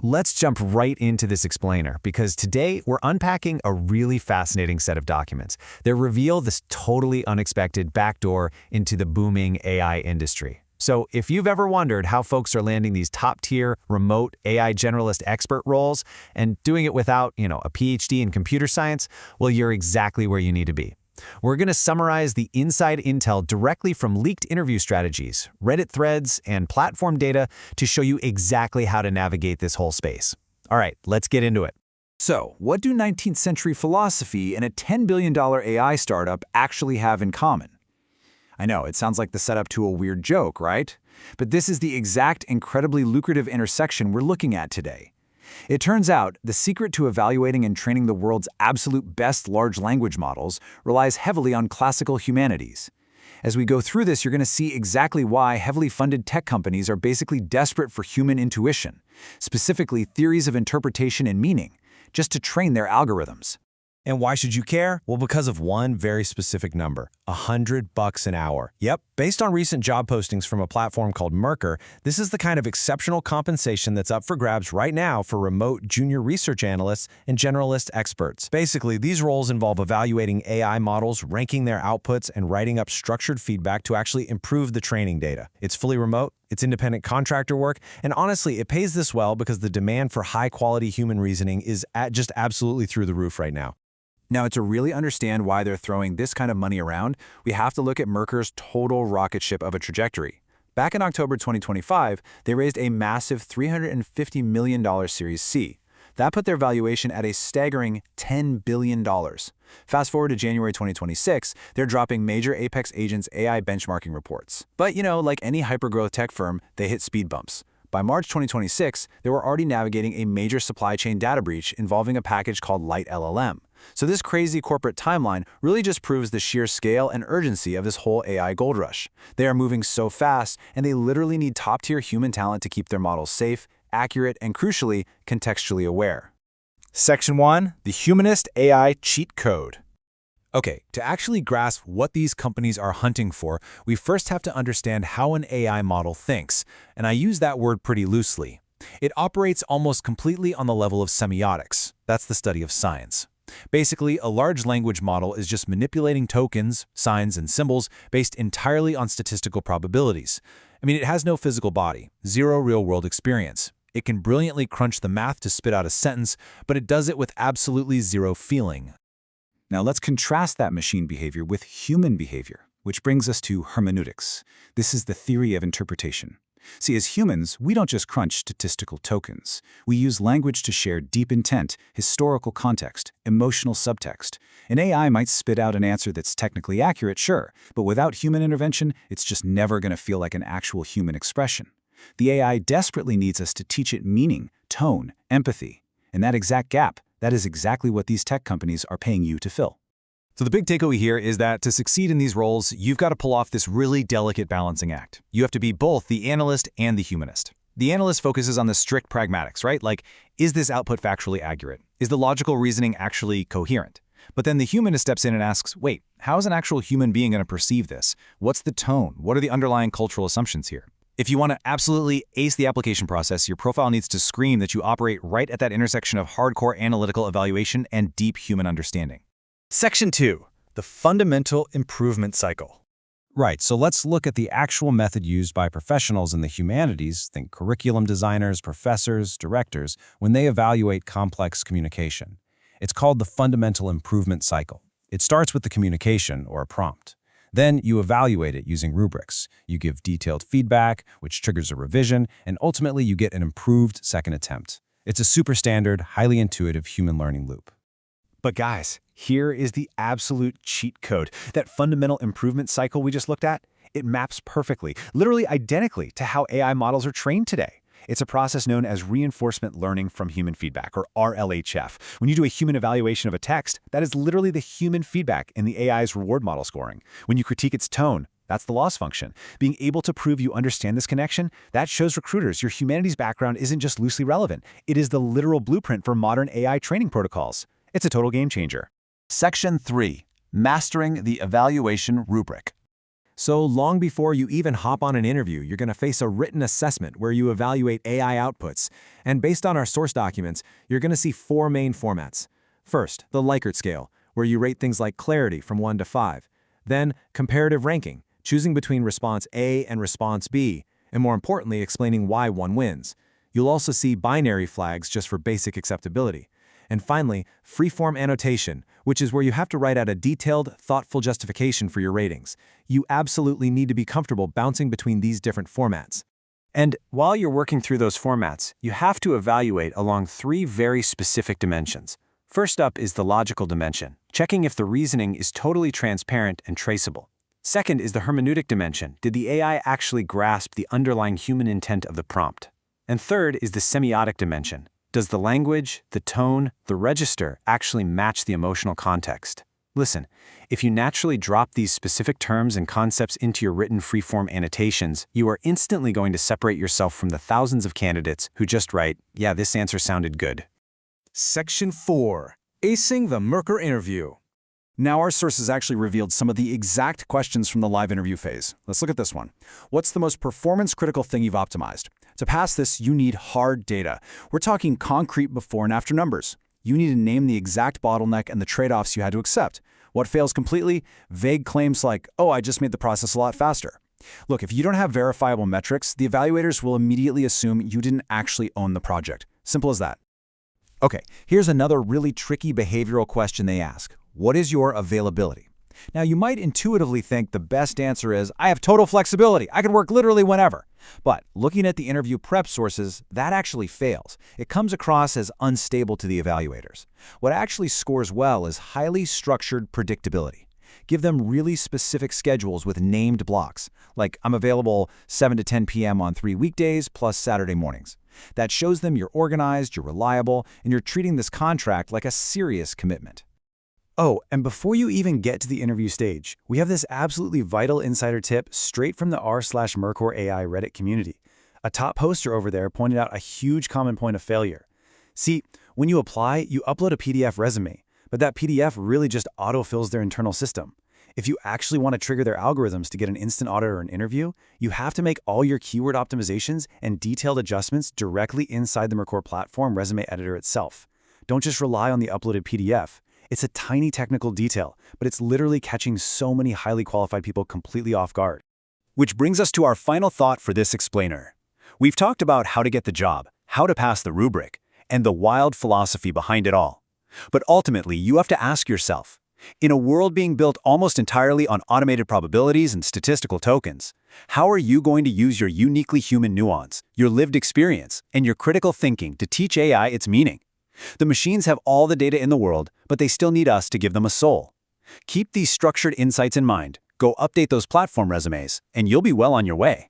Let's jump right into this explainer, because today we're unpacking a really fascinating set of documents that reveal this totally unexpected backdoor into the booming AI industry. So if you've ever wondered how folks are landing these top-tier remote AI generalist expert roles and doing it without, a PhD in computer science, well, you're exactly where you need to be. We're going to summarize the inside intel directly from leaked interview strategies, Reddit threads, and platform data to show you exactly how to navigate this whole space. All right, let's get into it. So, what do 19th century philosophy and a $10 billion AI startup actually have in common? I know, it sounds like the setup to a weird joke, right? But this is the exact incredibly lucrative intersection we're looking at today. It turns out, the secret to evaluating and training the world's absolute best large language models relies heavily on classical humanities. As we go through this, you're going to see exactly why heavily funded tech companies are basically desperate for human intuition, specifically theories of interpretation and meaning, just to train their algorithms. And why should you care? Well, because of one very specific number, $100 an hour. Yep, based on recent job postings from a platform called Merker, this is the kind of exceptional compensation that's up for grabs right now for remote junior research analysts and generalist experts. Basically, these roles involve evaluating AI models, ranking their outputs, and writing up structured feedback to actually improve the training data. It's fully remote, it's independent contractor work, and honestly, it pays this well because the demand for high-quality human reasoning is just absolutely through the roof right now. Now, to really understand why they're throwing this kind of money around, we have to look at Merker's total rocket ship of a trajectory. Back in October 2025, they raised a massive $350 million Series C. That put their valuation at a staggering $10 billion. Fast forward to January 2026, they're dropping major Apex Agents AI benchmarking reports. But, like any hypergrowth tech firm, they hit speed bumps. By March 2026, they were already navigating a major supply chain data breach involving a package called Light LLM. So this crazy corporate timeline really just proves the sheer scale and urgency of this whole AI gold rush. They are moving so fast, and they literally need top-tier human talent to keep their models safe, accurate, and crucially, contextually aware. Section 1, the Humanist AI Cheat Code. Okay, to actually grasp what these companies are hunting for, we first have to understand how an AI model thinks, and I use that word pretty loosely. It operates almost completely on the level of semiotics. That's the study of science. Basically, a large language model is just manipulating tokens, signs, and symbols based entirely on statistical probabilities. I mean, it has no physical body, zero real-world experience. It can brilliantly crunch the math to spit out a sentence, but it does it with absolutely zero feeling. Now let's contrast that machine behavior with human behavior, which brings us to hermeneutics. This is the theory of interpretation. See, as humans, we don't just crunch statistical tokens. We use language to share deep intent, historical context, emotional subtext. An AI might spit out an answer that's technically accurate, sure, but without human intervention, it's just never going to feel like an actual human expression. The AI desperately needs us to teach it meaning, tone, empathy. And that exact gap, that is exactly what these tech companies are paying you to fill. So the big takeaway here is that to succeed in these roles, you've got to pull off this really delicate balancing act. You have to be both the analyst and the humanist. The analyst focuses on the strict pragmatics, right? Like, is this output factually accurate? Is the logical reasoning actually coherent? But then the humanist steps in and asks, wait, how is an actual human being going to perceive this? What's the tone? What are the underlying cultural assumptions here? If you want to absolutely ace the application process, your profile needs to scream that you operate right at that intersection of hardcore analytical evaluation and deep human understanding. Section 2, the Fundamental Improvement Cycle. Right, so let's look at the actual method used by professionals in the humanities, think curriculum designers, professors, directors, when they evaluate complex communication. It's called the Fundamental Improvement Cycle. It starts with the communication, or a prompt. Then you evaluate it using rubrics. You give detailed feedback, which triggers a revision, and ultimately you get an improved second attempt. It's a super standard, highly intuitive human learning loop. But guys, here is the absolute cheat code. That fundamental improvement cycle we just looked at, it maps perfectly, literally identically to how AI models are trained today. It's a process known as reinforcement learning from human feedback, or RLHF. When you do a human evaluation of a text, that is literally the human feedback in the AI's reward model scoring. When you critique its tone, that's the loss function. Being able to prove you understand this connection, that shows recruiters your humanities background isn't just loosely relevant. It is the literal blueprint for modern AI training protocols. It's a total game changer. Section 3. Mastering the Evaluation Rubric. So long before you even hop on an interview, you're going to face a written assessment where you evaluate AI outputs. And based on our source documents, you're going to see 4 main formats. First, the Likert scale, where you rate things like clarity from 1 to 5. Then, comparative ranking, choosing between response A and response B, and more importantly, explaining why one wins. You'll also see binary flags just for basic acceptability. And finally, freeform annotation, which is where you have to write out a detailed, thoughtful justification for your ratings. You absolutely need to be comfortable bouncing between these different formats. And while you're working through those formats, you have to evaluate along 3 very specific dimensions. First up is the logical dimension, checking if the reasoning is totally transparent and traceable. Second is the hermeneutic dimension. Did the AI actually grasp the underlying human intent of the prompt? And third is the semiotic dimension. Does the language, the tone, the register actually match the emotional context? Listen, if you naturally drop these specific terms and concepts into your written freeform annotations, you are instantly going to separate yourself from the thousands of candidates who just write, "Yeah, this answer sounded good." Section 4. Acing the Merkur interview. Now our sources actually revealed some of the exact questions from the live interview phase. Let's look at this one. What's the most performance-critical thing you've optimized? To pass this, you need hard data. We're talking concrete before and after numbers. You need to name the exact bottleneck and the trade-offs you had to accept. What fails completely? Vague claims like, "Oh, I just made the process a lot faster." Look, if you don't have verifiable metrics, the evaluators will immediately assume you didn't actually own the project. Simple as that. Okay, here's another really tricky behavioral question they ask. What is your availability? Now, you might intuitively think the best answer is, I have total flexibility. I can work literally whenever. But looking at the interview prep sources, that actually fails. It comes across as unstable to the evaluators. What actually scores well is highly structured predictability. Give them really specific schedules with named blocks, like I'm available 7 to 10 p.m. on 3 weekdays plus Saturday mornings. That shows them you're organized, you're reliable, and you're treating this contract like a serious commitment. Oh, and before you even get to the interview stage, we have this absolutely vital insider tip straight from the r/Merkur AI Reddit community. A top poster over there pointed out a huge common point of failure. See, when you apply, you upload a PDF resume, but that PDF really just autofills their internal system. If you actually want to trigger their algorithms to get an instant audit or an interview, you have to make all your keyword optimizations and detailed adjustments directly inside the Merkur platform resume editor itself. Don't just rely on the uploaded PDF. It's a tiny technical detail, but it's literally catching so many highly qualified people completely off guard. Which brings us to our final thought for this explainer. We've talked about how to get the job, how to pass the rubric, and the wild philosophy behind it all. But ultimately, you have to ask yourself, in a world being built almost entirely on automated probabilities and statistical tokens, how are you going to use your uniquely human nuance, your lived experience, and your critical thinking to teach AI its meaning? The machines have all the data in the world, but they still need us to give them a soul. Keep these structured insights in mind, go update those platform resumes, and you'll be well on your way.